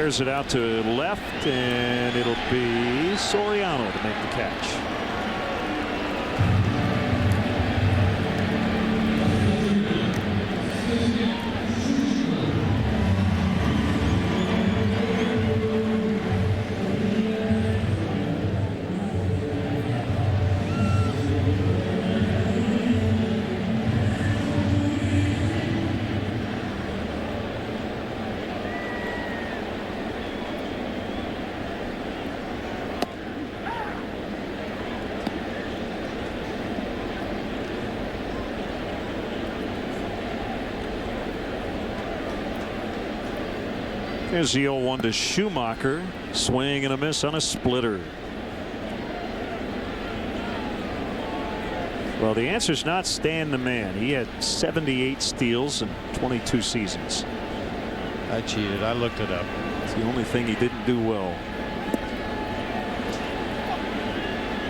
Airs it out to left, and it'll be Soriano to make the catch. There's the 0-1 to Schumacher. Swing and a miss on a splitter. Well, the answer is not Stan the Man. He had 78 steals in 22 seasons. I cheated. I looked it up. It's the only thing he didn't do well.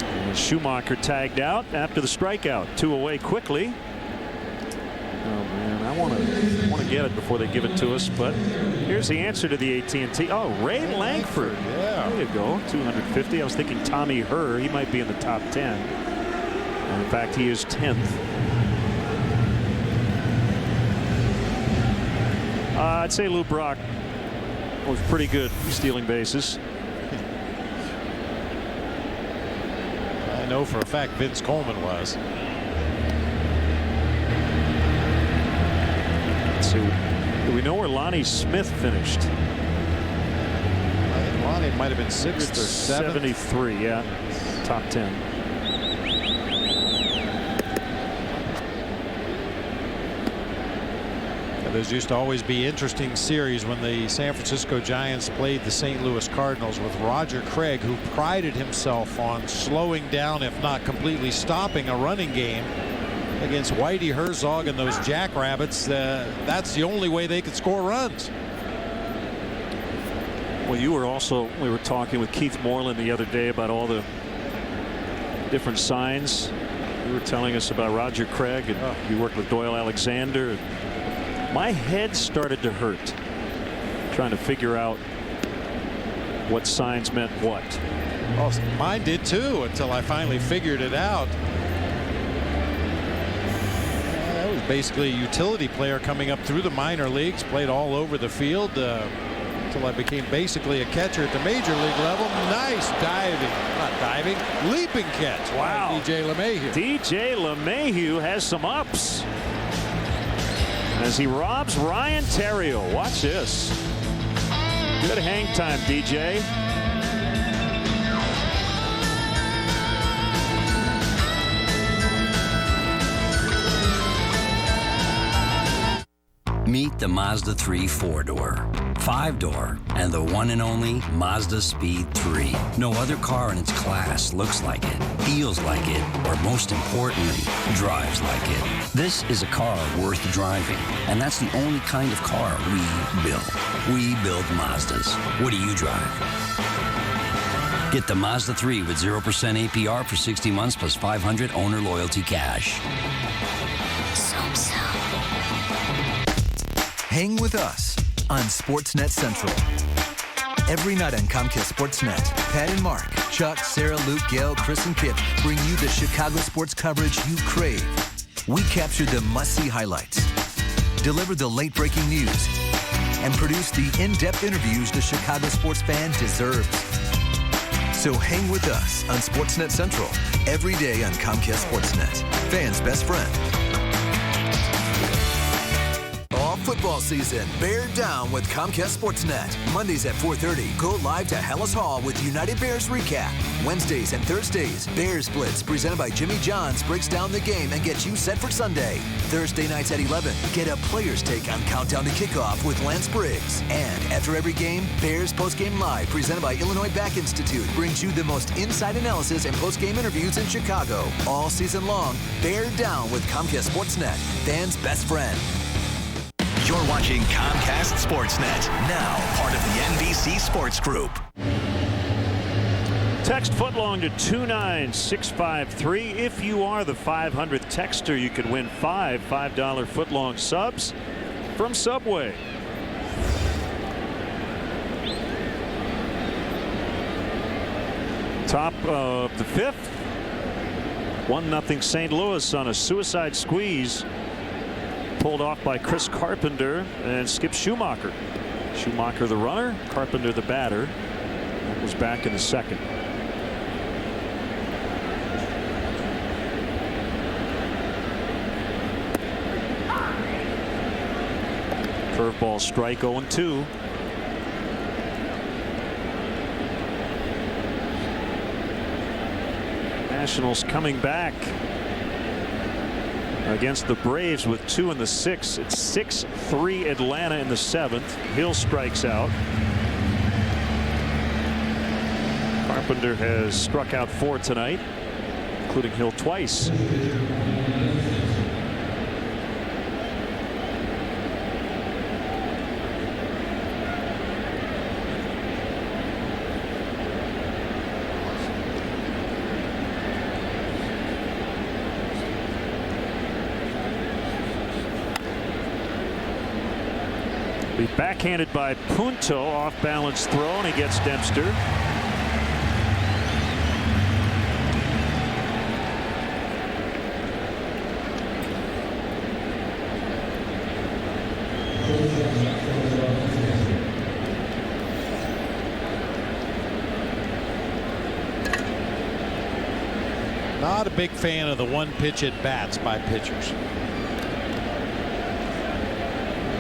And Schumacher tagged out after the strikeout. 2 away quickly. Oh man, I want to get it before they give it to us, but here's the answer to the AT&T. Oh, Ray Langford. Yeah. There you go. 250. I was thinking Tommy Herr. He might be in the top 10. And in fact, he is 10th. I'd say Lou Brock was pretty good stealing bases. I know for a fact Vince Coleman was. Let's see. Do we know where Lonnie Smith finished? I think Lonnie might have been 6th or 7th. 73, yeah. Top 10. Those used to always be interesting series when the San Francisco Giants played the St. Louis Cardinals with Roger Craig, who prided himself on slowing down, if not completely stopping, a running game against Whitey Herzog and those Jackrabbits. That's the only way they could score runs. Well, we were talking with Keith Moreland the other day about all the different signs. You were telling us about Roger Craig, and you worked with Doyle Alexander. My head started to hurt trying to figure out what signs meant what. Oh, mine did too, until I finally figured it out. That was basically a utility player coming up through the minor leagues, played all over the field until I became basically a catcher at the major league level. Nice leaping catch. Wow. DJ LeMahieu. DJ LeMahieu has some ups as he robs Ryan Theriot. Watch this. Good hang time, DJ. Meet the Mazda 3 4-door, 5-door, and the one and only Mazda Speed 3. No other car in its class looks like it, feels like it, or most importantly, drives like it. This is a car worth driving, and that's the only kind of car we build. We build Mazdas. What do you drive? Get the Mazda 3 with 0% APR for 60 months plus $500 owner loyalty cash. Hang with us on Sportsnet Central. Every night on Comcast Sportsnet, Pat and Mark, Chuck, Sarah, Luke, Gail, Chris, and Kip bring you the Chicago sports coverage you crave. We capture the must-see highlights, deliver the late-breaking news, and produce the in-depth interviews the Chicago sports fan deserves. So hang with us on Sportsnet Central every day on Comcast Sportsnet, fans' best friend. Football season, bear down with Comcast Sportsnet. Mondays at 4:30, go live to Hellas Hall with United Bears recap. Wednesdays and Thursdays, Bears Blitz presented by Jimmy John's breaks down the game and gets you set for Sunday. Thursday nights at 11, get a player's take on Countdown to Kickoff with Lance Briggs. And after every game, Bears Postgame Live presented by Illinois Back Institute brings you the most inside analysis and postgame interviews in Chicago. All season long, bear down with Comcast Sportsnet, fans' best friend. You're watching Comcast Sportsnet, now part of the NBC Sports Group. Text footlong to 29653. If you are the 500th texter, you could win $5 footlong subs from Subway. Top of the 5th. 1-0 St. Louis on a suicide squeeze. Pulled off by Chris Carpenter and Skip Schumacher. Schumacher the runner, Carpenter the batter. That was back in the 2nd. Curveball strike, 0-2. Nationals coming back against the Braves with 2 in the 6th. It's 6-3 Atlanta in the 7th. Hill strikes out. Carpenter has struck out 4 tonight, including Hill twice. Be backhanded by Punto, off balance throw, and he gets Dempster. Not a big fan of the one-pitch at bats by pitchers.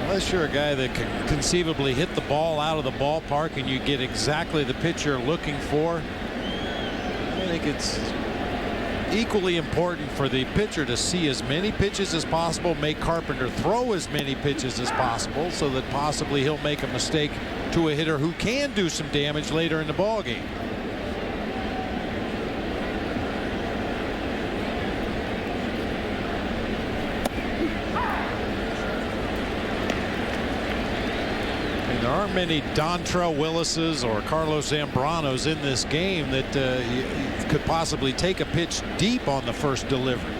Unless you're a guy that can conceivably hit the ball out of the ballpark and you get exactly the pitch you're looking for, I think it's equally important for the pitcher to see as many pitches as possible, make Carpenter throw as many pitches as possible, so that possibly he'll make a mistake to a hitter who can do some damage later in the ball game. There aren't many Dontrell Willises or Carlos Zambranos in this game that could possibly take a pitch deep on the first delivery.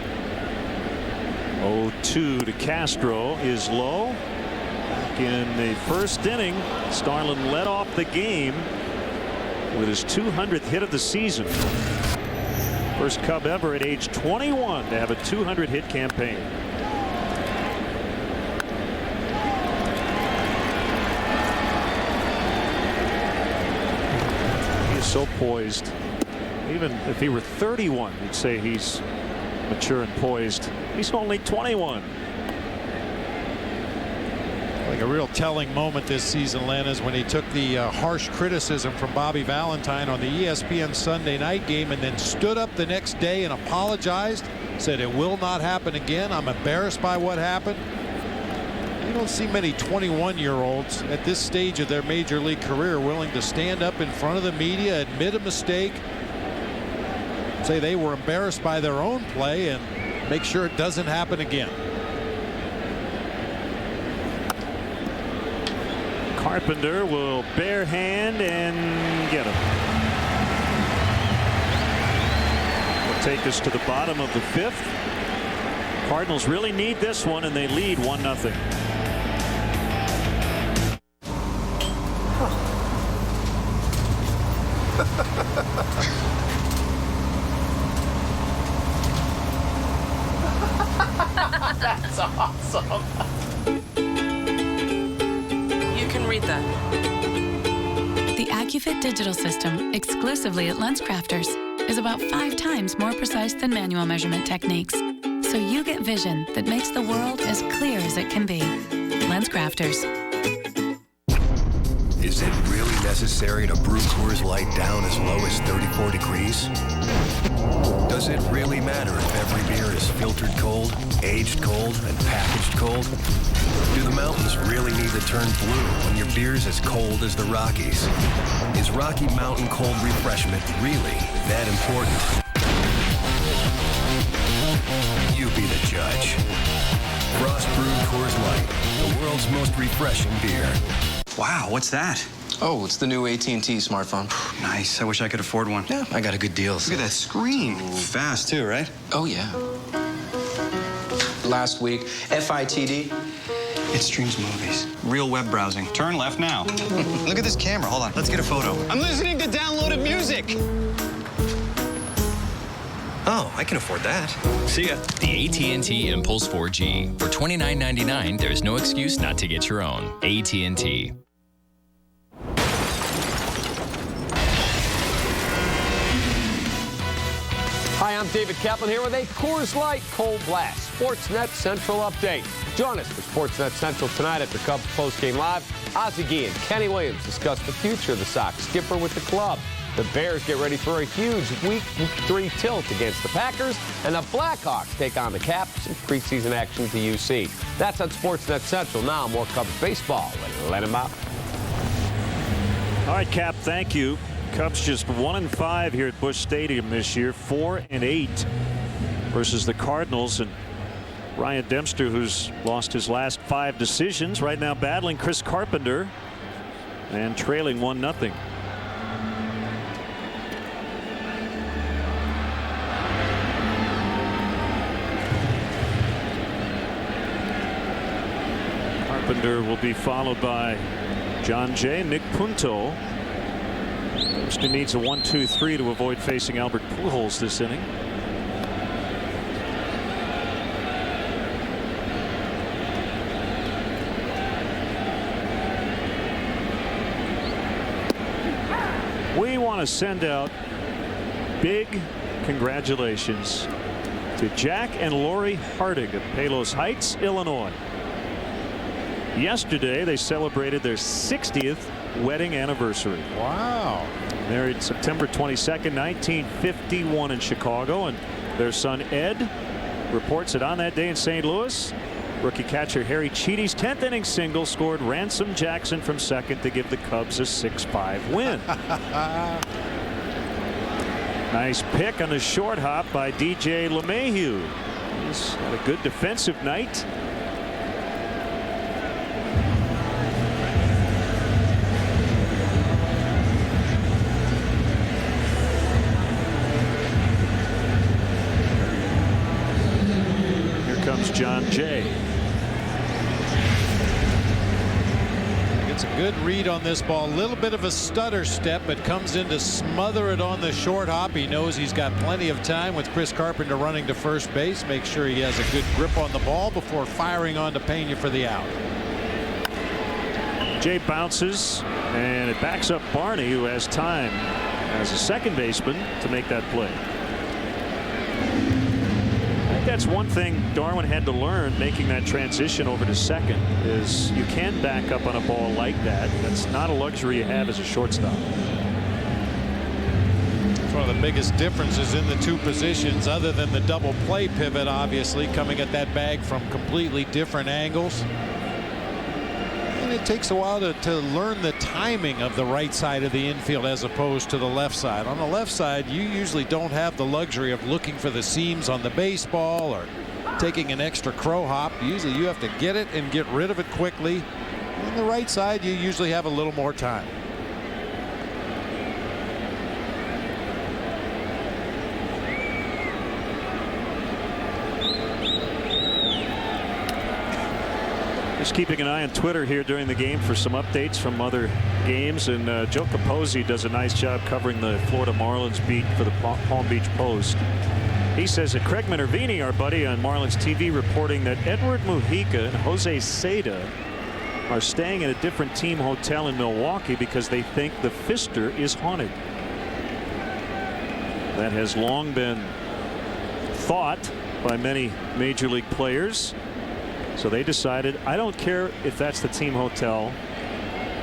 0-2 to Castro is low. Back in the 1st inning, Starlin led off the game with his 200th hit of the season. First Cub ever at age 21 to have a 200 hit campaign. So poised. Even if he were 31, you'd say he's mature and poised. He's only 21. Like a real telling moment this season, Len, is when he took the harsh criticism from Bobby Valentine on the ESPN Sunday night game and then stood up the next day and apologized, said it will not happen again. I'm embarrassed by what happened. You don't see many 21-year-olds at this stage of their major league career willing to stand up in front of the media, admit a mistake, say they were embarrassed by their own play, and make sure it doesn't happen again. Carpenter will bare hand and get him. Will take us to the bottom of the 5th. Cardinals really need this one, and they lead 1-0. That's awesome. You can read that. The AccuFit digital system, exclusively at LensCrafters, is about 5 times more precise than manual measurement techniques. So you get vision that makes the world as clear as it can be. LensCrafters. Is it really necessary to brew Coors Light down as low as 34 degrees? Does it really matter if every beer is filtered cold, aged cold, and packaged cold? Do the mountains really need to turn blue when your beer's as cold as the Rockies? Is Rocky Mountain Cold Refreshment really that important? You be the judge. Frost brewed Coors Light, the world's most refreshing beer. Wow, what's that? Oh, it's the new AT&T smartphone. Nice. I wish I could afford one. Yeah, I got a good deal. Look at that screen. Fast, too, right? Oh, yeah. Last week, FITD. It streams movies. Real web browsing. Turn left now. Look at this camera. Hold on. Let's get a photo. I'm listening to downloaded music. Oh, I can afford that. See ya. The AT&T Impulse 4G. For $29.99, there's no excuse not to get your own. AT&T. Hi, I'm David Kaplan here with a Coors Light Cold Blast Sportsnet Central update. Join us for Sportsnet Central tonight after Cubs postgame live. Ozzie Guillen and Kenny Williams discuss the future of the Sox skipper with the club. The Bears get ready for a huge Week 3 tilt against the Packers, and the Blackhawks take on the Caps in preseason action at the UC. That's on Sportsnet Central. Now more Cubs baseball. Let him out. All right, Cap, thank you. Cubs just 1-5 here at Busch Stadium this year, 4-8 versus the Cardinals, and Ryan Dempster, who's lost his last 5 decisions, right now battling Chris Carpenter and trailing 1-0. Carpenter will be followed by John Jay, Nick Punto. Dempster needs a 1-2-3 to avoid facing Albert Pujols this inning. We want to send out big congratulations to Jack and Lori Hardig of Palos Heights, Illinois. Yesterday they celebrated their 60th wedding anniversary. Wow. Married September 22nd, 1951 in Chicago, and their son Ed reports that on that day in St. Louis, rookie catcher Harry Cheedy's 10th inning single scored Ransom Jackson from second to give the Cubs a 6-5 win. Nice pick on the short hop by DJ LeMahieu. He's had a good defensive night. John Jay. Gets a good read on this ball. A little bit of a stutter step, but comes in to smother it on the short hop. He knows he's got plenty of time with Chris Carpenter running to first base. Make sure he has a good grip on the ball before firing on to Pena for the out. Jay bounces, and it backs up Barney, who has time as a second baseman to make that play. That's one thing Darwin had to learn making that transition over to second, is you can back up on a ball like that. That's not a luxury you have as a shortstop. It's one of the biggest differences in the two positions, other than the double play pivot, obviously coming at that bag from completely different angles. And it takes a while to learn the timing of the right side of the infield as opposed to the left side. On the left side, you usually don't have the luxury of looking for the seams on the baseball or taking an extra crow hop. Usually you have to get it and get rid of it quickly. On the right side, you usually have a little more time. Just keeping an eye on Twitter here during the game for some updates from other games, and Joe Capozzi does a nice job covering the Florida Marlins beat for the Palm Beach Post. He says that Craig Minervini, our buddy on Marlins TV, reporting that Edward Mujica and Jose Seda are staying at a different team hotel in Milwaukee because they think the Pfister is haunted. That has long been thought by many major league players. So they decided, I don't care if that's the team hotel,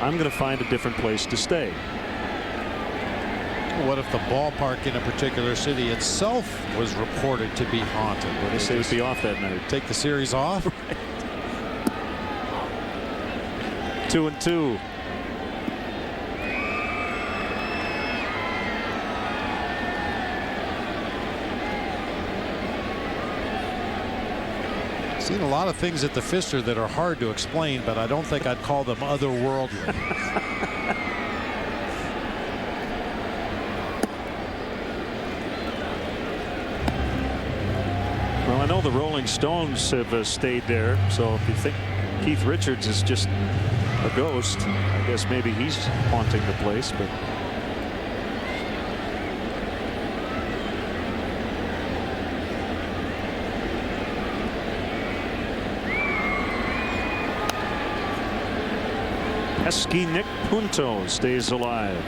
I'm going to find a different place to stay. What if the ballpark in a particular city itself was reported to be haunted? Would they say it would be off that night? Take the series off? 2-2. Seen a lot of things at the Pfister that are hard to explain, but I don't think I'd call them otherworldly. Well, I know the Rolling Stones have stayed there, so if you think Keith Richards is just a ghost, I guess maybe he's haunting the place. But pesky Nick Punto stays alive.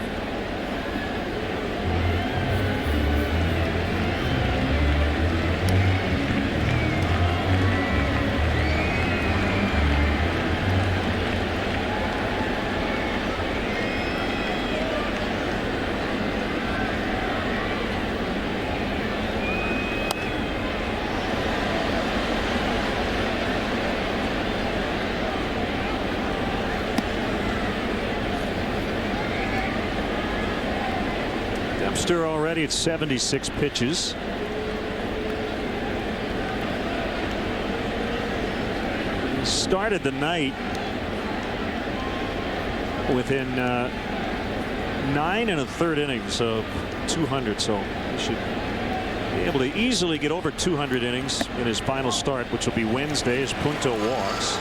Already at 76 pitches. He started the night within 9 1/3 innings of 200, so he should be able to easily get over 200 innings in his final start, which will be Wednesday as Punto walks.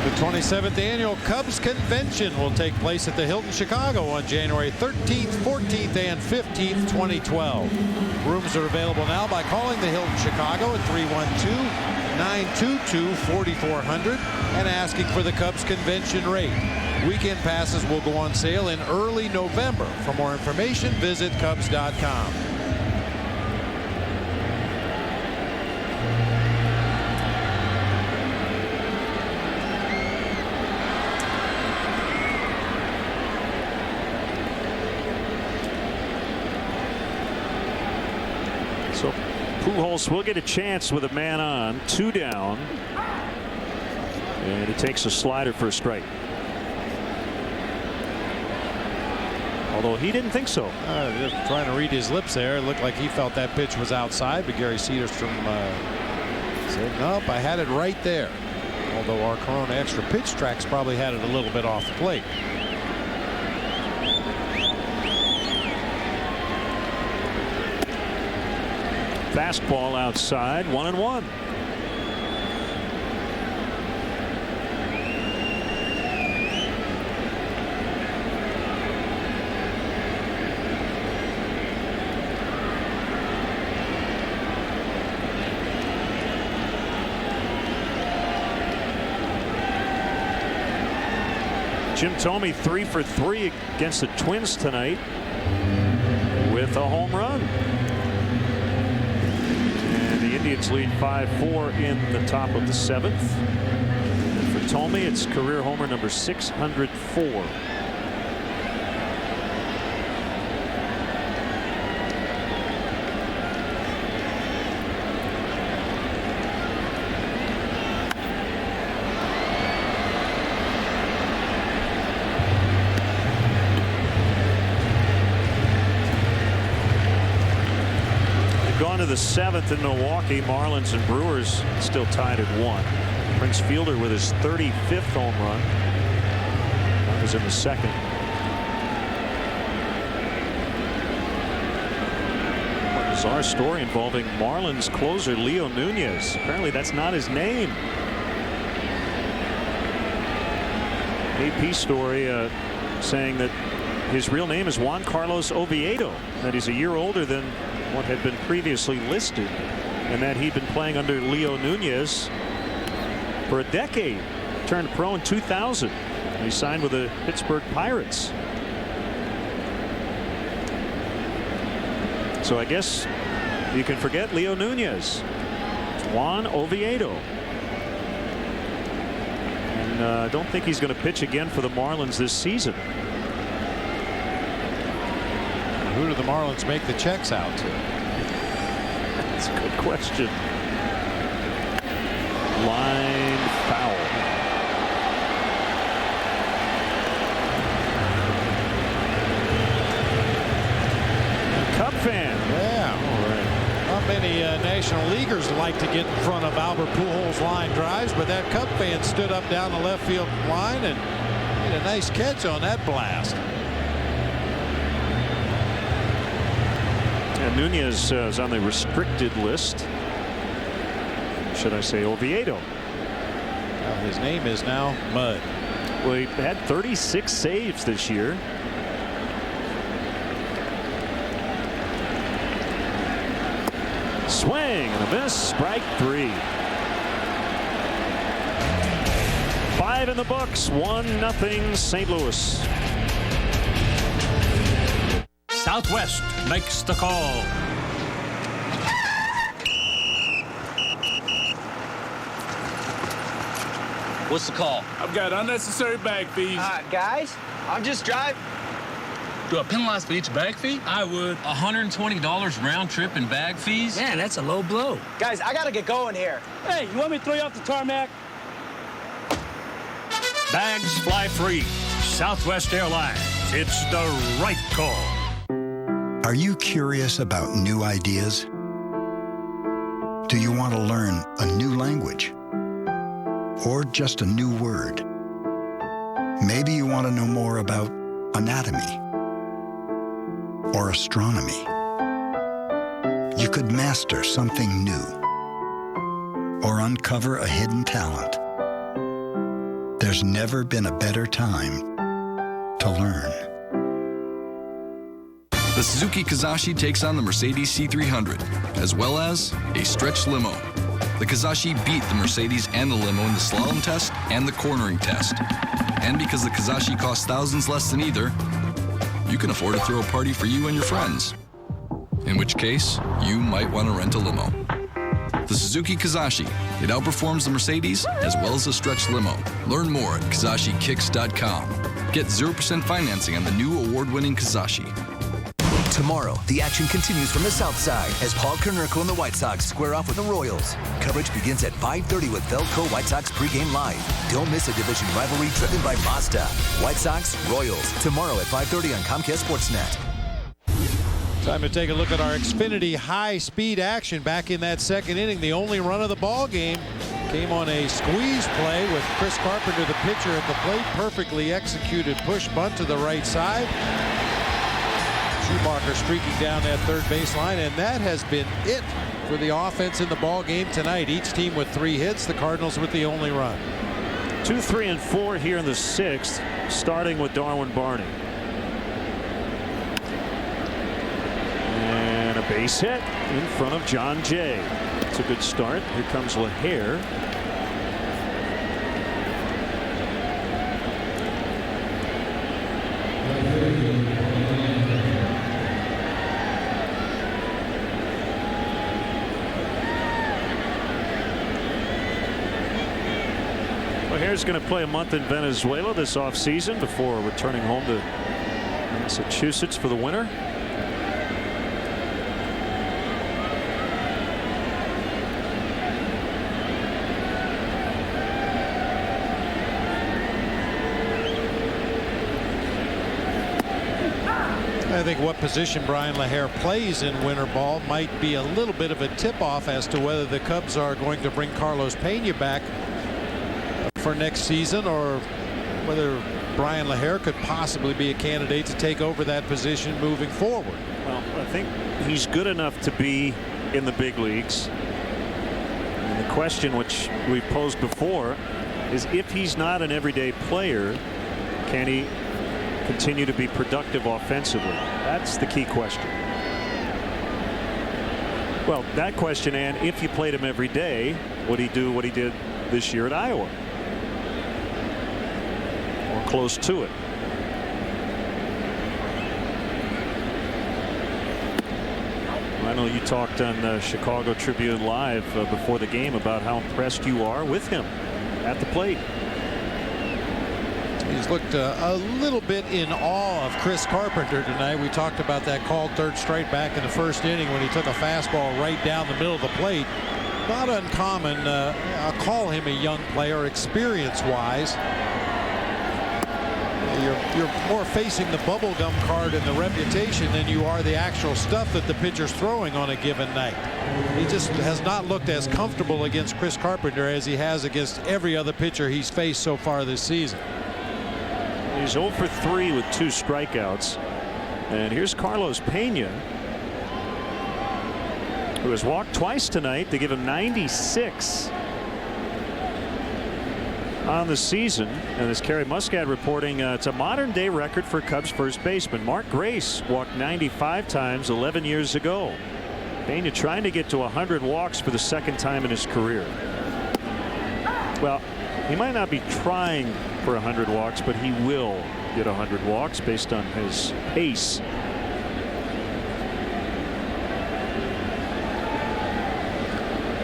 The 27th annual Cubs convention will take place at the Hilton Chicago on January 13th, 14th, and 15th, 2012. Rooms are available now by calling the Hilton Chicago at 312-922-4400 and asking for the Cubs convention rate. Weekend passes will go on sale in early November. For more information, visit Cubs.com. So Pujols will get a chance with a man on, 2 down, and he takes a slider for a strike. Although he didn't think so. Just trying to read his lips there. It looked like he felt that pitch was outside, but Gary Cedarstrom said, nope, I had it right there. Although our Corona Extra pitch tracks probably had it a little bit off the plate. Fastball outside, 1-1. Jim Thome 3 for 3 against the Twins tonight with a home run. And the Indians lead 5-4 in the top of the 7th. And for Thome, it's career homer number 604. The 7th in Milwaukee. Marlins and Brewers still tied at 1. Prince Fielder with his 35th home run. That was in the 2nd. A bizarre story involving Marlins closer Leo Nunez. Apparently that's not his name. AP story saying that his real name is Juan Carlos Oviedo, that he's a year older than what had been previously listed, and that he'd been playing under Leo Nunez for a decade. Turned pro in 2000. He signed with the Pittsburgh Pirates. So I guess you can forget Leo Nunez. It's Juan Oviedo. And I don't think he's going to pitch again for the Marlins this season. Who do the Marlins make the checks out to? That's a good question. Line foul. Cub fan. Yeah. All right. Not many National Leaguers like to get in front of Albert Pujols' line drives, but that Cub fan stood up down the left field line and made a nice catch on that blast. And Nunez is on the restricted list. Should I say Oviedo? Well, his name is now Mud. Well, he had 36 saves this year. Swing and a miss. Strike 3. 5 in the books. 1-0 St. Louis. Southwest makes the call. What's the call? I've got unnecessary bag fees. Guys, I'm just driving. Do I penalize for each bag fee? I would. $120 round trip in bag fees? Man, that's a low blow. Guys, I gotta get going here. Hey, you want me to throw you off the tarmac? Bags fly free. Southwest Airlines. It's the right call. Are you curious about new ideas? Do you want to learn a new language? Or just a new word? Maybe you want to know more about anatomy or astronomy. You could master something new or uncover a hidden talent. There's never been a better time to learn. The Suzuki Kizashi takes on the Mercedes C300, as well as a stretch limo. The Kizashi beat the Mercedes and the limo in the slalom test and the cornering test. And because the Kizashi costs thousands less than either, you can afford to throw a party for you and your friends. In which case, you might want to rent a limo. The Suzuki Kizashi. It outperforms the Mercedes as well as the stretch limo. Learn more at KizashiKicks.com. Get 0% financing on the new award-winning Kizashi. Tomorrow, the action continues from the South Side as Paul Konerko and the White Sox square off with the Royals. Coverage begins at 5:30 with Velco White Sox pregame live. Don't miss a division rivalry driven by Mazda. White Sox, Royals, tomorrow at 5:30 on Comcast Sportsnet. Time to take a look at our Xfinity high-speed action back in that second inning. The only run of the ball game came on a squeeze play with Chris Carpenter, the pitcher, at the plate. Perfectly executed push bunt to the right side. Schumacher streaking down that third baseline, and that has been it for the offense in the ball game tonight. Each team with 3 hits, the Cardinals with the only run. 2, 3, and 4 here in the 6th, starting with Darwin Barney. And a base hit in front of John Jay. It's a good start. Here comes LaHare. LaHare's going to play a month in Venezuela this offseason before returning home to Massachusetts for the winter. I think what position Brian LaHare plays in winter ball might be a little bit of a tip-off as to whether the Cubs are going to bring Carlos Pena back for next season, or whether Brian LaHare could possibly be a candidate to take over that position moving forward. Well, I think he's good enough to be in the big leagues. And the question which we've posed before is, if he's not an everyday player, can he continue to be productive offensively? That's the key question. Well, that question, and if you played him every day, would he do what he did this year at Iowa? Or close to it. I know you talked on Chicago Tribune Live before the game about how impressed you are with him at the plate. He's looked a little bit in awe of Chris Carpenter tonight. We talked about that called third strike back in the first inning when he took a fastball right down the middle of the plate. Not uncommon. I'll call him a young player experience-wise. You're more facing the bubblegum card and the reputation than you are the actual stuff that the pitcher's throwing on a given night. He just has not looked as comfortable against Chris Carpenter as he has against every other pitcher he's faced so far this season. He's 0 for 3 with 2 strikeouts. And here's Carlos Pena, who has walked twice tonight to give him 96 on the season. And as Kerry Muscat reporting, it's a modern day record for Cubs first baseman. Mark Grace walked 95 times 11 years ago. Pena trying to get to 100 walks for the second time in his career. Well, He might not be trying for 100 walks, but he will get 100 walks based on his pace.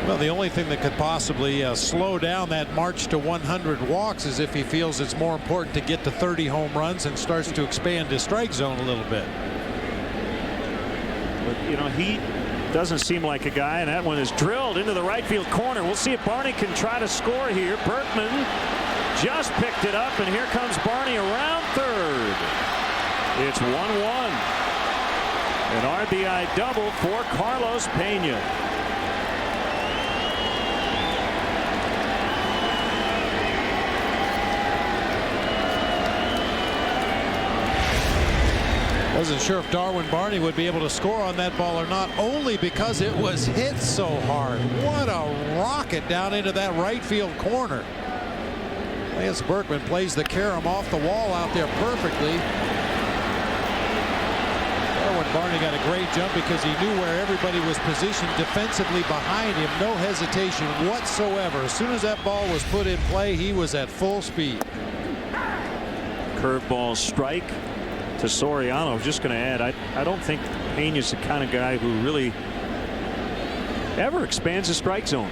Well, the only thing that could possibly slow down that march to 100 walks is if he feels it's more important to get to 30 home runs and starts to expand his strike zone a little bit. But, you know, he doesn't seem like a guy, and that one is drilled into the right field corner. We'll see if Barney can try to score here. Berkman just picked it up, and here comes Barney around third. It's 1-1. An RBI double for Carlos Pena. Wasn't sure if Darwin Barney would be able to score on that ball or not, only because it was hit so hard. What a rocket down into that right field corner. Lance Berkman plays the carom off the wall out there perfectly. Darwin Barney got a great jump because he knew where everybody was positioned defensively behind him. No hesitation whatsoever. As soon as that ball was put in play, he was at full speed. Curveball strike to Soriano. I was just going to add, I don't think Pena's the kind of guy who really ever expands the strike zone.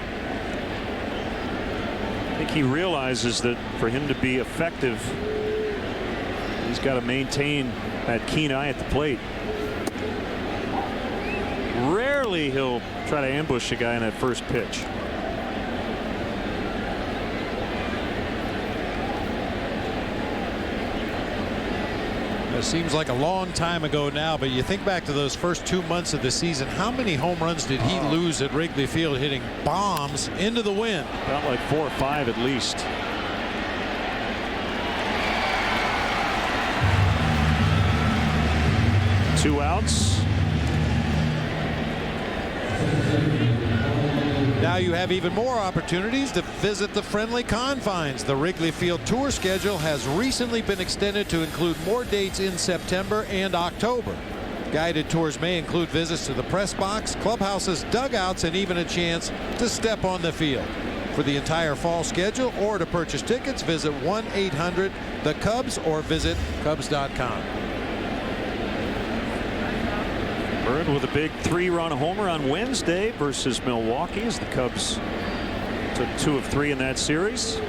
I think he realizes that for him to be effective, he's got to maintain that keen eye at the plate. Rarely he'll try to ambush a guy in that first pitch. It seems like a long time ago now, but you think back to those first 2 months of the season. How many home runs did he lose at Wrigley Field hitting bombs into the wind? About like 4 or 5 at least. Two outs. Now you have even more opportunities to visit the friendly confines. The Wrigley Field tour schedule has recently been extended to include more dates in September and October. Guided tours may include visits to the press box, clubhouses, dugouts, and even a chance to step on the field. For the entire fall schedule or to purchase tickets, visit 1-800-THE-CUBS or visit Cubs.com. Bird with a big 3-run homer on Wednesday versus Milwaukee as the Cubs took 2 of 3 in that series.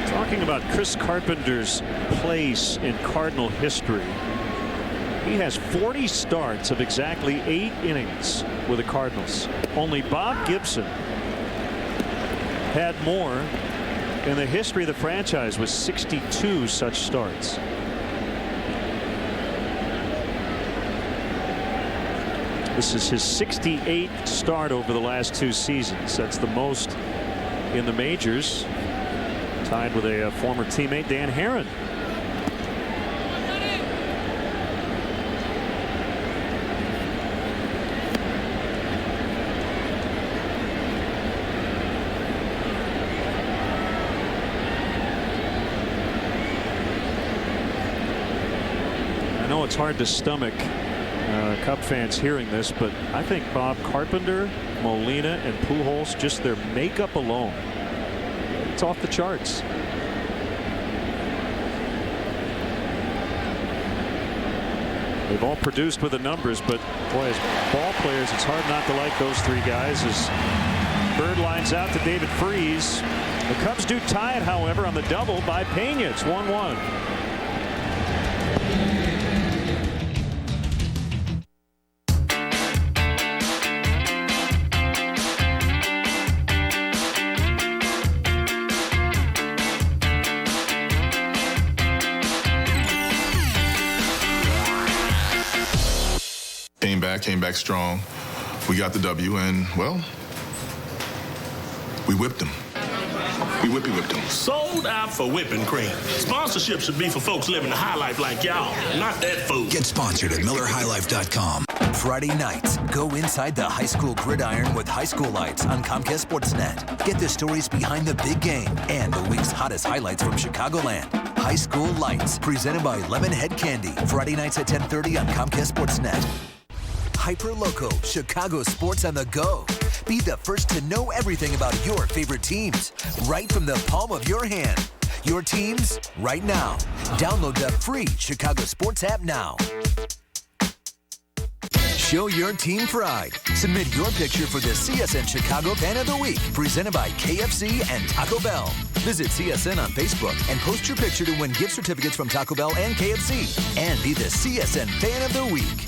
Talking about Chris Carpenter's place in Cardinal history. He has 40 starts of exactly 8 innings with the Cardinals. Only Bob Gibson had more in the history of the franchise with 62 such starts. This is his 68th start over the last 2 seasons. That's the most in the majors, tied with a former teammate, Dan Herron. I know it's hard to stomach Cub fans hearing this, but I think Bob Carpenter, Molina, and Pujols, just their makeup alone, it's off the charts. They've all produced with the numbers, but boy, as ball players, it's hard not to like those 3 guys. As Bird lines out to David Freese. The Cubs do tie it, however, on the double by Pena. It's 1-1. Came back strong. We got the W, and well, We whipped them. We whipped them. Sold out for whipping cream. Sponsorship should be for folks living the high life like y'all, not that food. Get sponsored at MillerHighLife.com. Friday nights, go inside the high school gridiron with High School Lights on Comcast Sportsnet. Get the stories behind the big game and the week's hottest highlights from Chicagoland. High School Lights, presented by Lemonhead Candy. Friday nights at 10:30 on Comcast Sportsnet. Hyper Local, Chicago sports on the go. Be the first to know everything about your favorite teams, right from the palm of your hand. Your teams, right now. Download the free Chicago Sports app now. Show your team pride. Submit your picture for the CSN Chicago Fan of the Week, presented by KFC and Taco Bell. Visit CSN on Facebook and post your picture to win gift certificates from Taco Bell and KFC. And be the CSN Fan of the Week.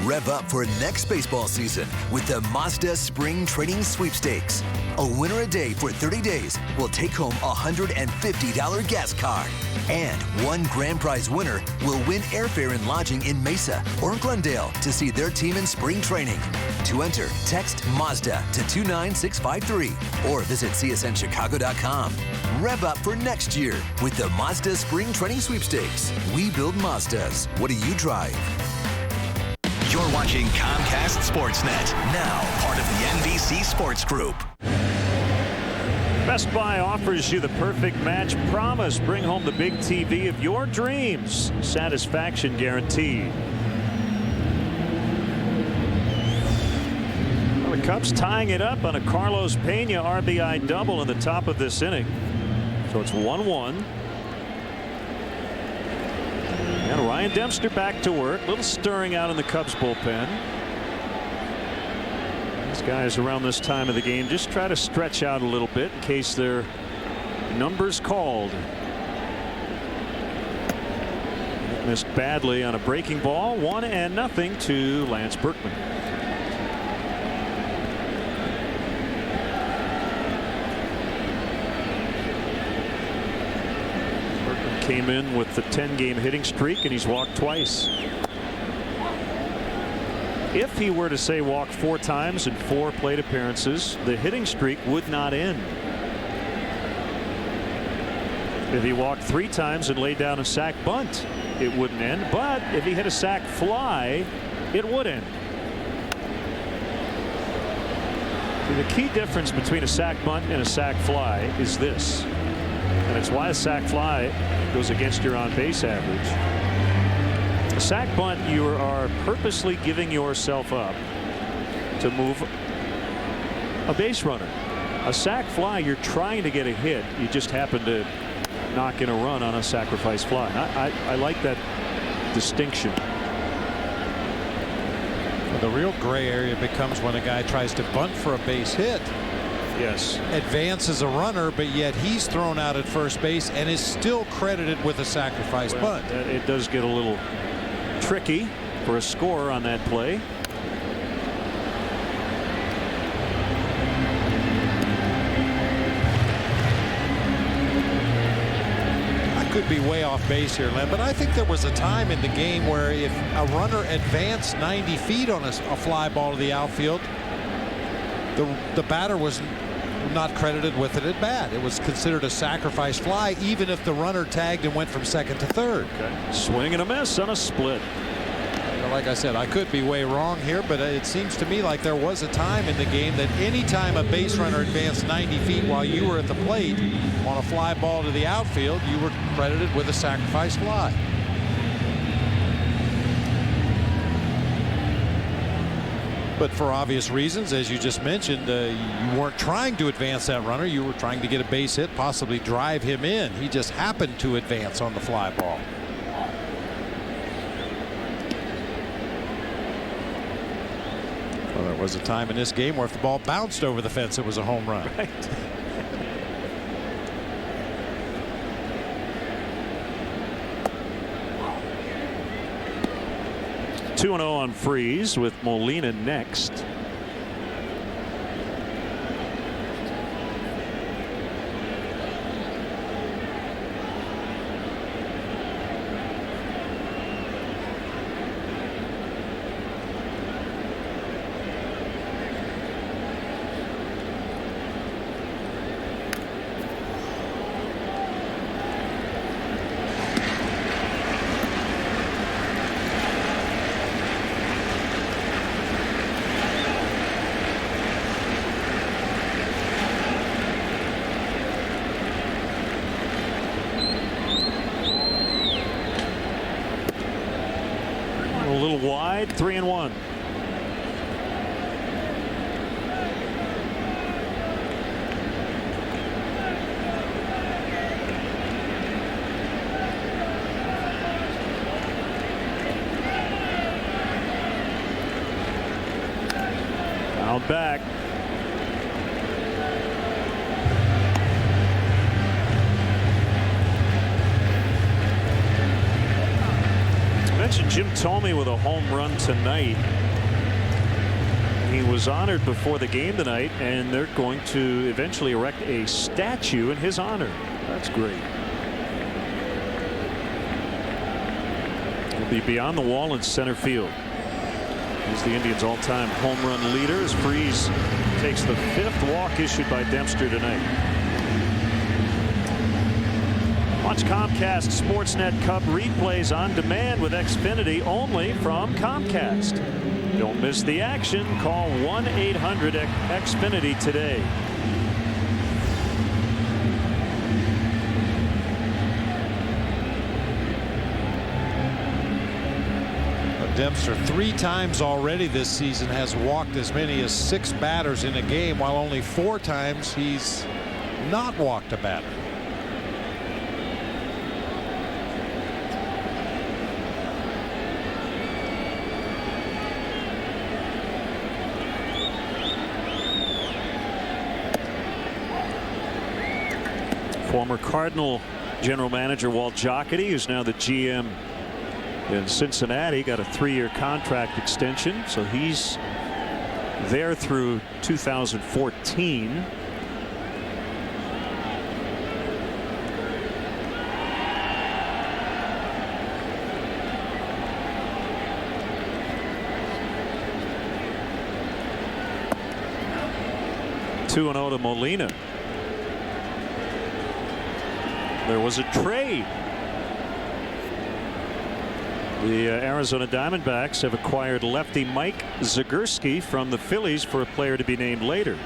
Rev up for next baseball season with the Mazda Spring Training Sweepstakes. A winner a day for 30 days will take home a $150 gas card. And one grand prize winner will win airfare and lodging in Mesa or Glendale to see their team in spring training. To enter, text Mazda to 29653 or visit csnchicago.com. Rev up for next year with the Mazda Spring Training Sweepstakes. We build Mazdas. What do you drive? You're watching Comcast Sportsnet, now part of the NBC Sports Group. Best Buy offers you the perfect match promise. Bring home the big TV of your dreams. Satisfaction guaranteed. Well, the Cubs tying it up on a Carlos Pena RBI double in the top of this inning. So it's 1-1. And Ryan Dempster back to work. A little stirring out in the Cubs bullpen. These guys around this time of the game just try to stretch out a little bit in case their numbers called. Missed badly on a breaking ball. 1-0 to Lance Berkman. Came in with the 10-game hitting streak, and he's walked twice. If he were to say walk 4 times in 4 plate appearances, the hitting streak would not end. If he walked 3 times and laid down a sac bunt, it wouldn't end. But if he hit a sac fly, it would end. See, the key difference between a sac bunt and a sac fly is this. And it's why a sac fly goes against your on-base average. A sac bunt, you are purposely giving yourself up to move a base runner. A sac fly, you're trying to get a hit. You just happen to knock in a run on a sacrifice fly. I like that distinction. The real gray area becomes when a guy tries to bunt for a base hit. Yes. Advances a runner, but yet he's thrown out at first base and is still credited with a sacrifice bunt. It does get a little tricky for a score on that play. I could be way off base here, Len, but I think there was a time in the game where if a runner advanced 90 feet on a fly ball to the outfield, the batter was not credited with it at bat. It was considered a sacrifice fly, even if the runner tagged and went from second to third. Okay. Swing and a miss on a split. Well, like I said, I could be way wrong here, but it seems to me like there was a time in the game that any time a base runner advanced 90 feet while you were at the plate on a fly ball to the outfield, you were credited with a sacrifice fly. But for obvious reasons, as you just mentioned, you weren't trying to advance that runner. You were trying to get a base hit, possibly drive him in. He just happened to advance on the fly ball. Well, there was a time in this game where if the ball bounced over the fence, it was a home run. Right. 2-0 on Freeze with Molina next. 3-1. Out back. I mentioned Jim Thome with a home run tonight. He was honored before the game tonight, and they're going to eventually erect a statue in his honor. That's great. He'll be beyond the wall in center field. He's the Indians' all-time home run leader as Freese takes the 5th walk issued by Dempster tonight. Watch Comcast Sportsnet Cup replays on demand with Xfinity only from Comcast. Don't miss the action. Call 1-800-XFINITY today. Dempster 3 times already this season has walked as many as 6 batters in a game, while only 4 times he's not walked a batter. Former Cardinal general manager Walt Jocketty, who's now the GM in Cincinnati, got a 3-year contract extension, so he's there through 2014. Two and 0 to Molina. There was a trade. The Arizona Diamondbacks have acquired lefty Mike Zagorski from the Phillies for a player to be named later.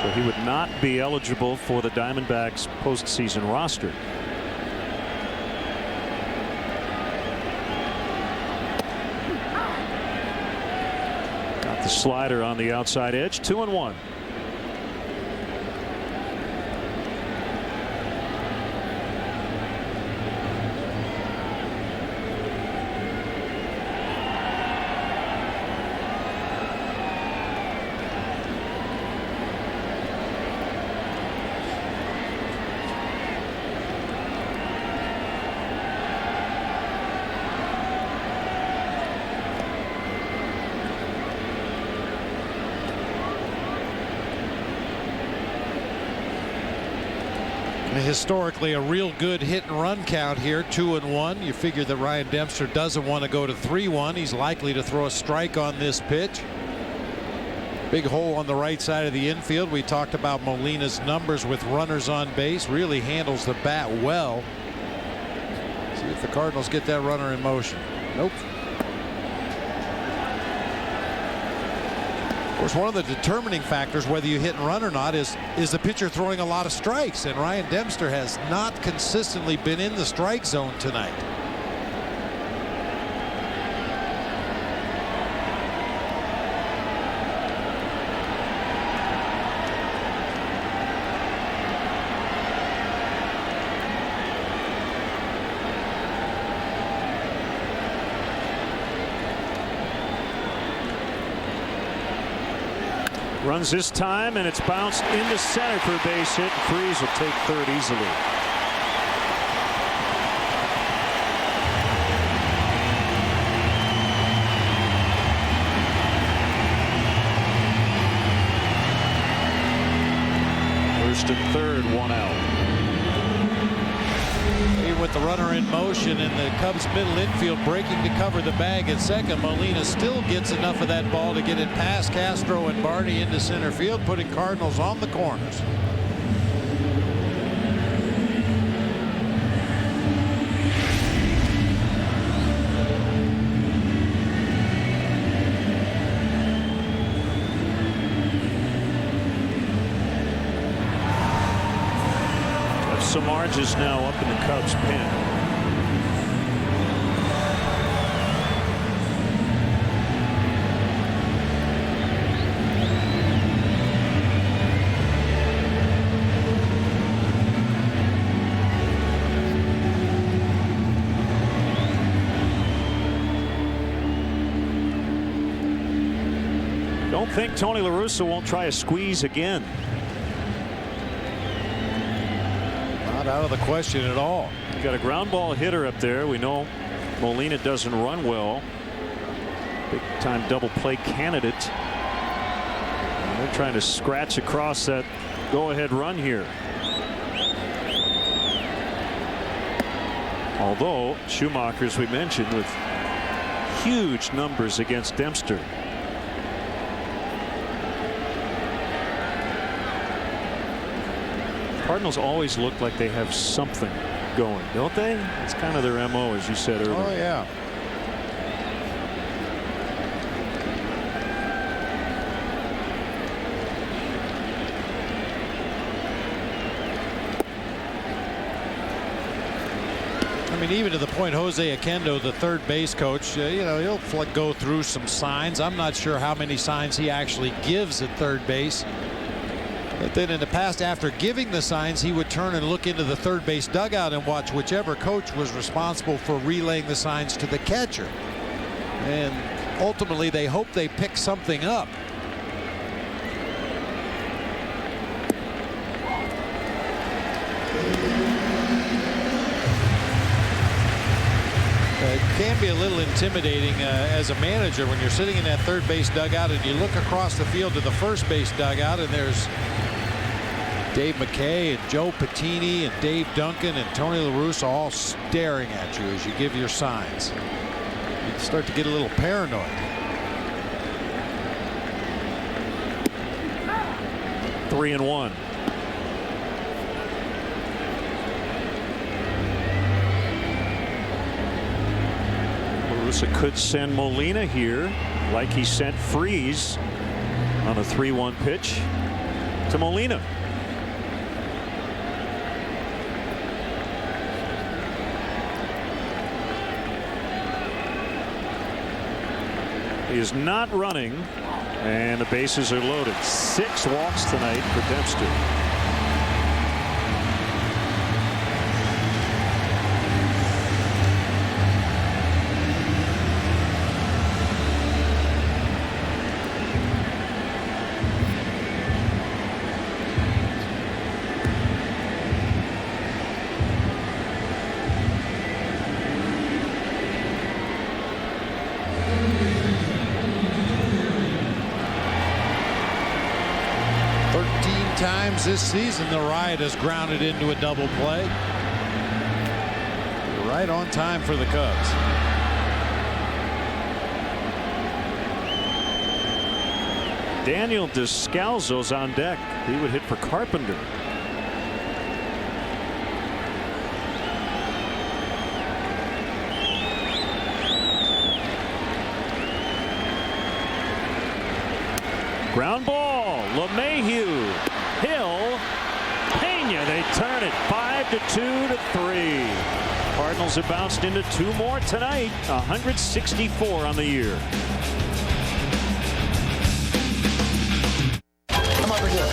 So he would not be eligible for the Diamondbacks postseason roster. Got the slider on the outside edge. 2-1. Historically, a real good hit and run count here, 2-1. You figure that Ryan Dempster doesn't want to go to 3-1. He's likely to throw a strike on this pitch. Big hole on the right side of the infield. We talked about Molina's numbers with runners on base. Really handles the bat well. See if the Cardinals get that runner in motion. Nope. Of course, one of the determining factors whether you hit and run or not is the pitcher throwing a lot of strikes, and Ryan Dempster has not consistently been in the strike zone tonight. Runs this time, and it's bounced into center for a base hit. Freese will take third easily. First and third, 1 out. Even with the runner in motion and the Cubs middle infield breaking to cover the bag at second, Molina still gets enough of that ball to get it past Castro and Barney into center field, putting Cardinals on the corners. Samardzija is now up in the Cubs pen. Don't think Tony La Russa won't try a squeeze again. Not out of the question at all. You got a ground ball hitter up there. We know Molina doesn't run well. Big time double play candidate. And they're trying to scratch across that go ahead run here. Although Schumacher, as we mentioned, with huge numbers against Dempster. Cardinals always look like they have something going, don't they? It's kind of their MO, as you said earlier. Oh, yeah. I mean, even to the point Jose Oquendo, the third base coach, you know, he'll go through some signs. I'm not sure how many signs he actually gives at third base. But then in the past, after giving the signs, he would turn and look into the third base dugout and watch whichever coach was responsible for relaying the signs to the catcher. And ultimately, they hope they pick something up. It can be a little intimidating as a manager when you're sitting in that third base dugout and you look across the field to the first base dugout, and there's Dave McKay and Joe Patini and Dave Duncan and Tony La Russa all staring at you as you give your signs. You start to get a little paranoid. Three and one. Could send Molina here like he sent Freese on a 3-1 pitch to Molina. He is not running, and the bases are loaded. 6 walks tonight for Dempster. Times this season the Riot has grounded into a double play. Right on time for the Cubs. Daniel Descalzo's on deck. He would hit for Carpenter. Ground ball. LeMahieu. Hill. Pena. They turn it 5-2 to 3. Cardinals have bounced into 2 more tonight. 164 on the year. Come over here.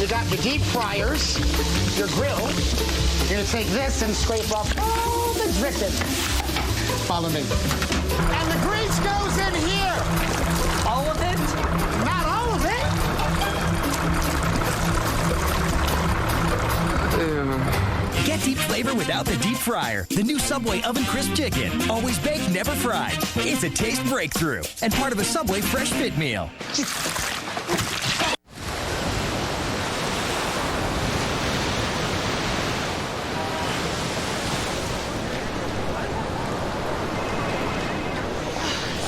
You got the deep fryers, your grill. You're going to take this and scrape off all the dripping. Follow me. And the grease goes in here. All of it? Not all of it. Get deep flavor without the deep fryer. The new Subway Oven Crisp Chicken. Always baked, never fried. It's a taste breakthrough and part of a Subway Fresh Fit meal.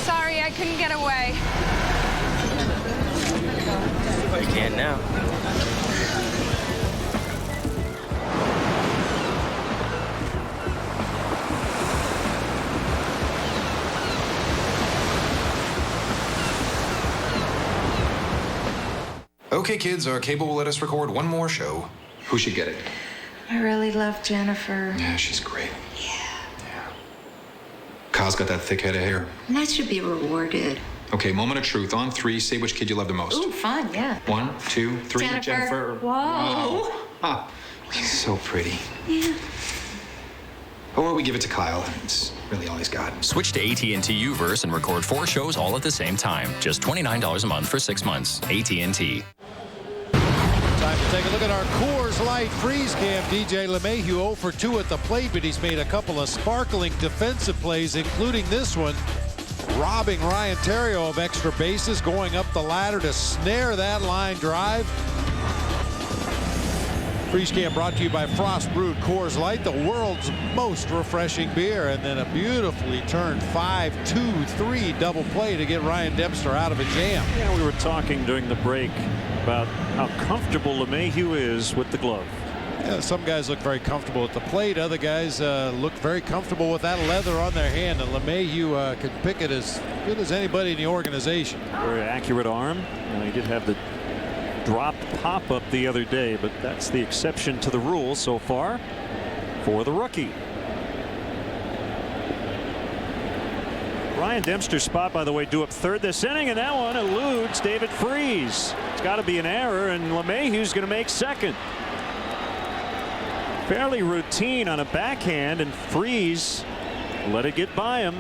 Sorry, I couldn't get away. You can now. Okay, kids, our cable will let us record one more show. Who should get it? I really love Jennifer. Yeah, she's great. Yeah. Kyle's got that thick head of hair. And that should be rewarded. Okay, moment of truth. On 3, say which kid you love the most. Ooh, fun, yeah. 1, 2, 3. Jennifer. Whoa. Ah, she's so pretty. Yeah. Or we give it to Kyle. It's really all he's got. Switch to AT&T Uverse and record 4 shows all at the same time. Just $29 a month for 6 months. AT&T. Time to take a look at our Coors Light freeze cam. DJ LeMahieu 0 for 2 at the plate, but he's made a couple of sparkling defensive plays, including this one, robbing Ryan Theriot of extra bases, going up the ladder to snare that line drive. Freeze cam brought to you by Frost Brewed Coors Light, the world's most refreshing beer. And then a beautifully turned 5-2-3 double play to get Ryan Dempster out of a jam. Yeah, we were talking during the break about how comfortable LeMahieu is with the glove. Yeah, some guys look very comfortable at the plate. Other guys look very comfortable with that leather on their hand. And LeMahieu can pick it as good as anybody in the organization. Very accurate arm. He did have the dropped pop-up the other day, but that's the exception to the rule so far for the rookie. Ryan Dempster's spot, by the way, due up third this inning, and that one eludes David Freese. It's got to be an error, and LeMahieu's going to make second. Fairly routine on a backhand, and Freese let it get by him.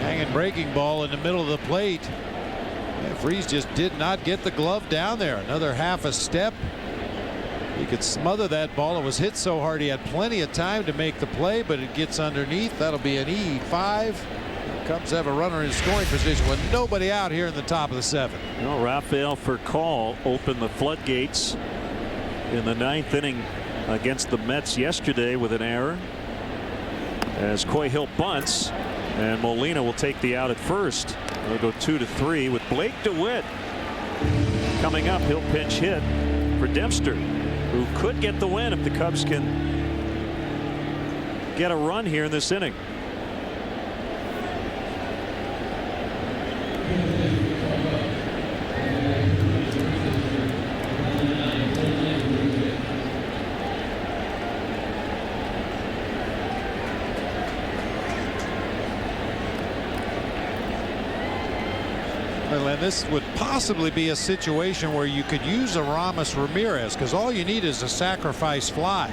Hanging breaking ball in the middle of the plate. And Freese just did not get the glove down there. Another half a step. He could smother that ball. It was hit so hard he had plenty of time to make the play, but it gets underneath. That'll be an E5. Cubs have a runner in scoring position with nobody out here in the top of the 7th. Rafael Furcal opened the floodgates in the 9th inning against the Mets yesterday with an error, as Coy Hill bunts, and Molina will take the out at first. They'll go 2-3 with Blake DeWitt coming up. He'll pinch hit for Dempster, who could get the win if the Cubs can get a run here in this inning. And this would possibly be a situation where you could use Aramis Ramirez, because all you need is a sacrifice fly.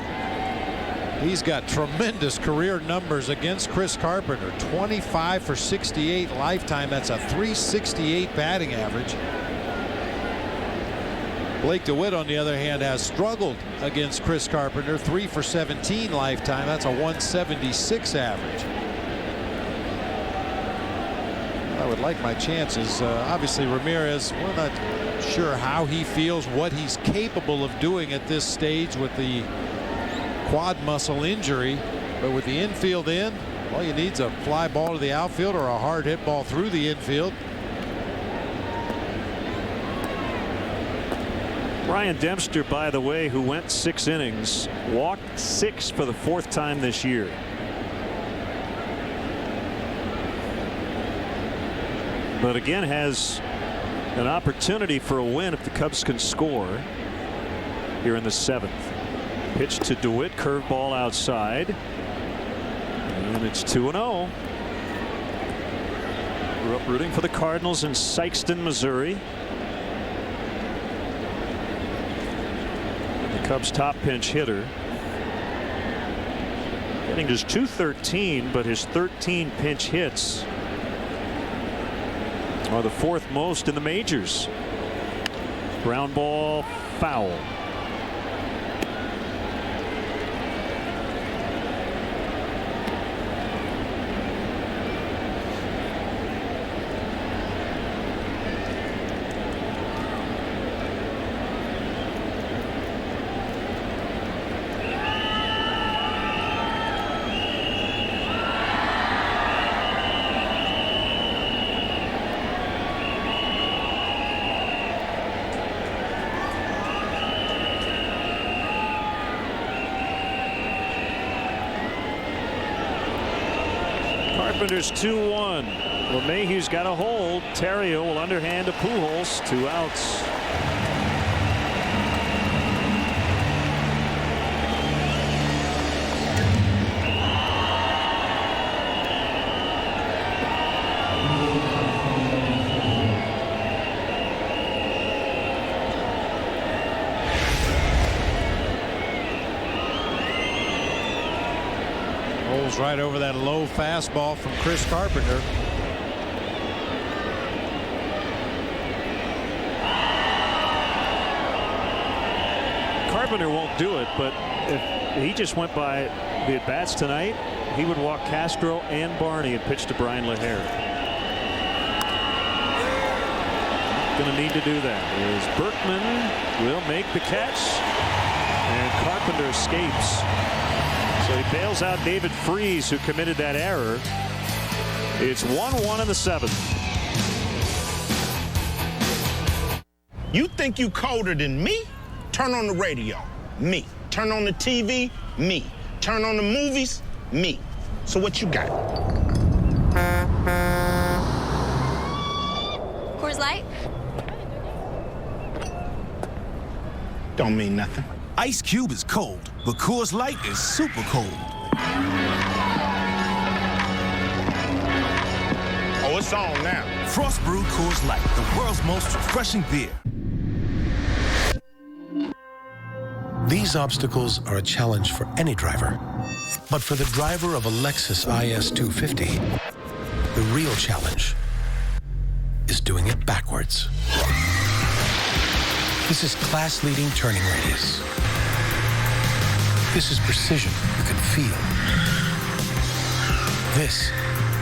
He's got tremendous career numbers against Chris Carpenter. 25 for 68 lifetime. That's a .368 batting average. Blake DeWitt, on the other hand, has struggled against Chris Carpenter. 3 for 17 lifetime. That's a .176 average. I would like my chances. Obviously Ramirez, we're not sure how he feels, what he's capable of doing at this stage with the quad muscle injury, but with the infield in, all you need is a fly ball to the outfield or a hard hit ball through the infield. Ryan Dempster, by the way, who went 6 innings, walked 6 for the 4th time this year. But again has an opportunity for a win if the Cubs can score here in the 7th. Pitch to DeWitt, curveball outside, and it's 2-0. We're up rooting for the Cardinals in Sikeston, Missouri. The Cubs' top pinch hitter, getting just .213, but his 13 pinch hits are the 4th most in the majors. Ground ball, foul. Carpenter's 2-1. LeMahieu's got a hold. Terrio will underhand to Pujols. 2 outs. Right over that low fastball from Chris Carpenter. Carpenter won't do it, but if he just went by the at-bats tonight, he would walk Castro and Barney and pitch to Brian LaHare. Going to need to do that. As Berkman will make the catch, and Carpenter escapes. So he bails out David Freese, who committed that error. It's 1-1 in the 7th. You think you colder than me? Turn on the radio. Me. Turn on the TV. Me. Turn on the movies. Me. So what you got? Coors Light? Don't mean nothing. Ice Cube is cold, but Coors Light is super cold. Oh, it's on now. Frost brewed Coors Light, the world's most refreshing beer. These obstacles are a challenge for any driver. But for the driver of a Lexus IS 250, the real challenge is doing it backwards. This is class-leading turning radius. This is precision you can feel. This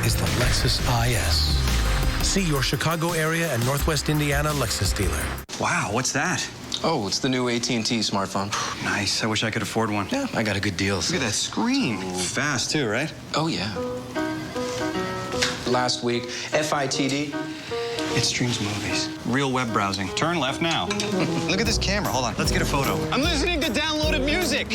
is the Lexus IS. See your Chicago area and Northwest Indiana Lexus dealer. Wow, what's that? Oh, it's the new AT&T smartphone. Nice. I wish I could afford one. Yeah, I got a good deal. So. Look at that screen. Fast, too, right? Oh, yeah. Last week, FITD. It streams movies. Real web browsing. Turn left now. Look at this camera. Hold on. Let's get a photo. I'm listening to downloaded music.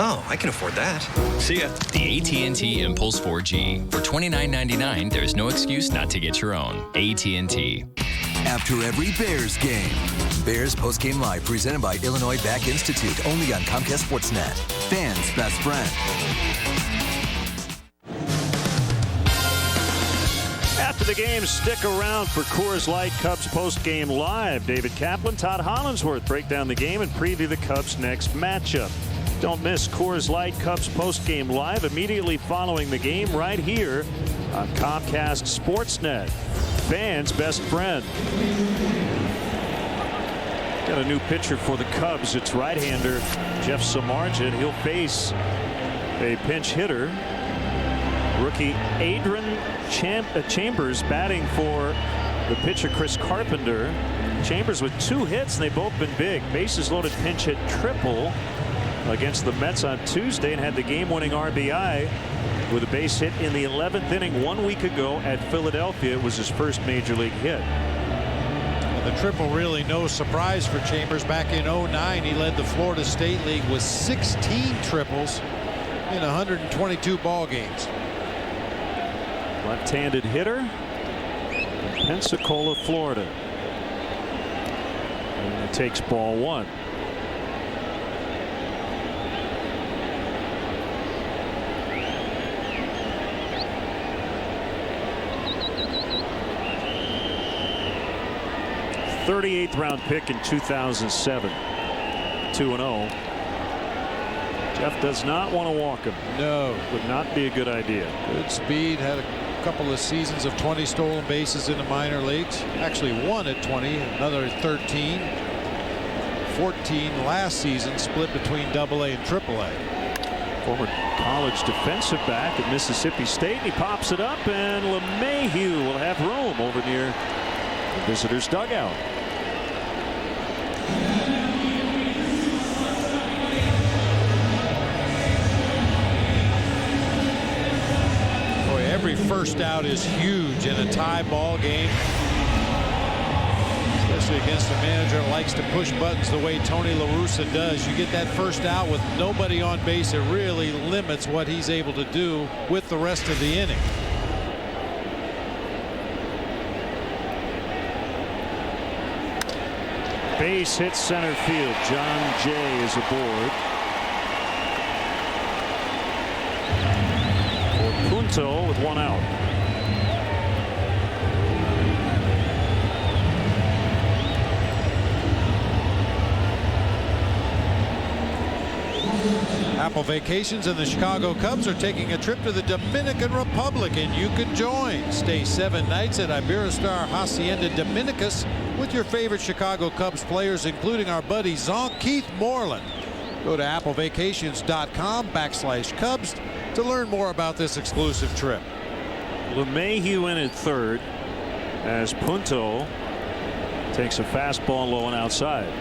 Oh, I can afford that. See ya. The AT&T Impulse 4G. For $29.99, there's no excuse not to get your own. AT&T. After every Bears game, Bears Postgame Live presented by Illinois Back Institute, only on Comcast Sportsnet. Fans' best friend. After the game, stick around for Coors Light Cubs Postgame Live. David Kaplan, Todd Hollinsworth break down the game and preview the Cubs' next matchup. Don't miss Coors Light Cubs Postgame Live immediately following the game right here on Comcast Sportsnet. Fans' best friend. Got a new pitcher for the Cubs. It's right-hander Jeff Samardzija. He'll face a pinch hitter, rookie Adrian Chambers, batting for the pitcher Chris Carpenter. Chambers with 2 hits, and they've both been big. Bases loaded pinch hit triple against the Mets on Tuesday and had the game-winning RBI with a base hit in the 11th inning 1 week ago at Philadelphia. It was his first major league hit. Well, the triple really no surprise for Chambers. Back in 09, he led the Florida State League with 16 triples in 122 ball games. Left-handed hitter, Pensacola, Florida. And it takes ball 1. '38th round pick in 2007. 2-0. Jeff does not want to walk him. No. Would not be a good idea. Good speed. Had a couple of seasons of 20 stolen bases in the minor leagues. Actually won at 20. Another 13. 14 last season, split between AA and AAA. Former college defensive back at Mississippi State. He pops it up, and LeMahieu will have room over near the visitors' dugout. Every first out is huge in a tie ball game, especially against a manager that likes to push buttons the way Tony La Russa does. You get that first out with nobody on base, it really limits what he's able to do with the rest of the inning. Base hit center field. John Jay is aboard. For Punto with one out. Apple Vacations and the Chicago Cubs are taking a trip to the Dominican Republic, and you can join. Stay 7 nights at Iberostar Hacienda Dominicus with your favorite Chicago Cubs players, including our buddy Zonk Keith Moreland. Go to applevacations.com/Cubs to learn more about this exclusive trip. LeMahieu in at third as Punto takes a fastball low and outside.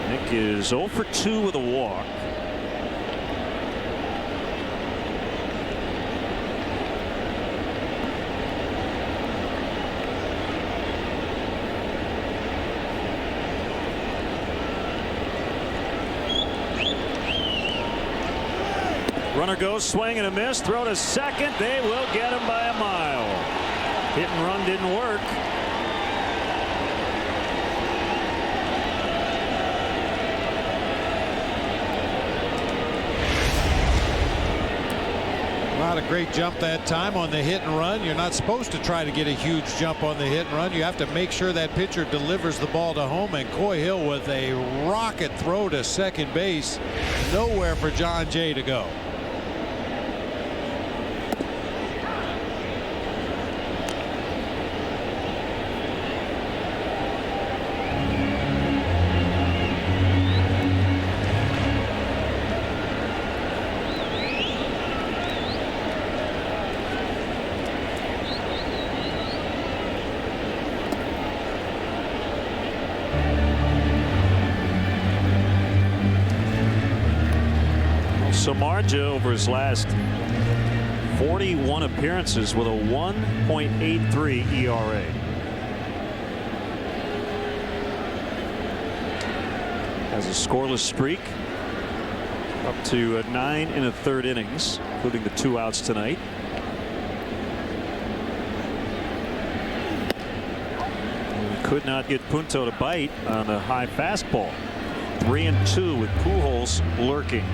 Nick is 0 for 2 with a walk. Runner goes, swing and a miss, throw to second. They will get him by a mile. Hit and run didn't work. Not a great jump that time on the hit and run. You're not supposed to try to get a huge jump on the hit and run. You have to make sure that pitcher delivers the ball to home, and Coy Hill with a rocket throw to second base. Nowhere for John Jay to go. Samardzija over his last 41 appearances with a 1.83 ERA. Has a scoreless streak up to 9 1/3 innings, including the 2 outs tonight. And could not get Punto to bite on a high fastball. 3-2 with Pujols lurking.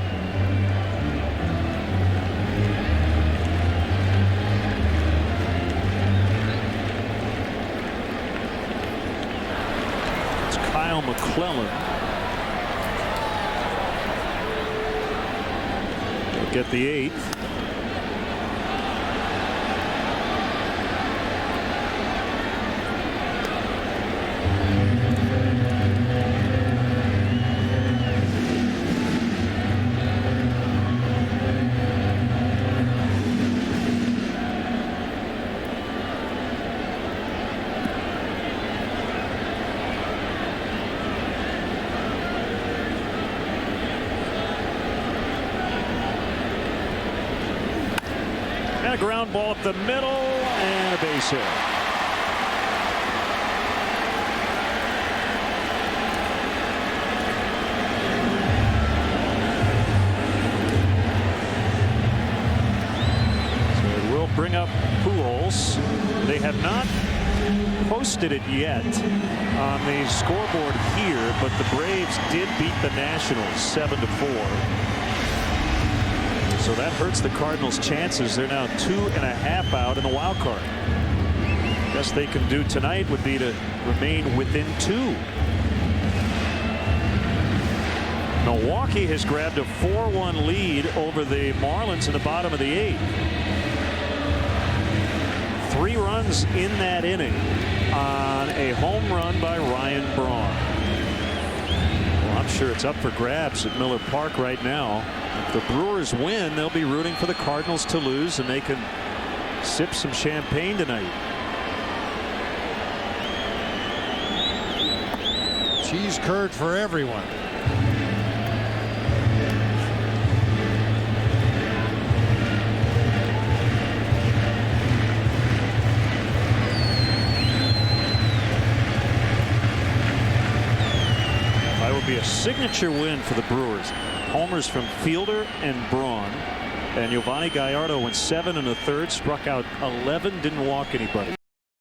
McClellan will get the 8th. A ground ball up the middle and a base hit. So it will bring up Pujols. They have not posted it yet on the scoreboard here, but the Braves did beat the Nationals 7-4. So that hurts the Cardinals' chances. They're now 2.5 out in the wild card. Best they can do tonight would be to remain within 2. Milwaukee has grabbed a 4-1 lead over the Marlins in the bottom of the 8th. 3 runs in that inning on a home run by Ryan Braun. Well, I'm sure it's up for grabs at Miller Park right now. If the Brewers win, they'll be rooting for the Cardinals to lose, and they can sip some champagne tonight. Cheese curd for everyone. be a signature win for the Brewers. Homers from Fielder and Braun. And Giovanni Gallardo went 7 1/3, struck out 11, didn't walk anybody.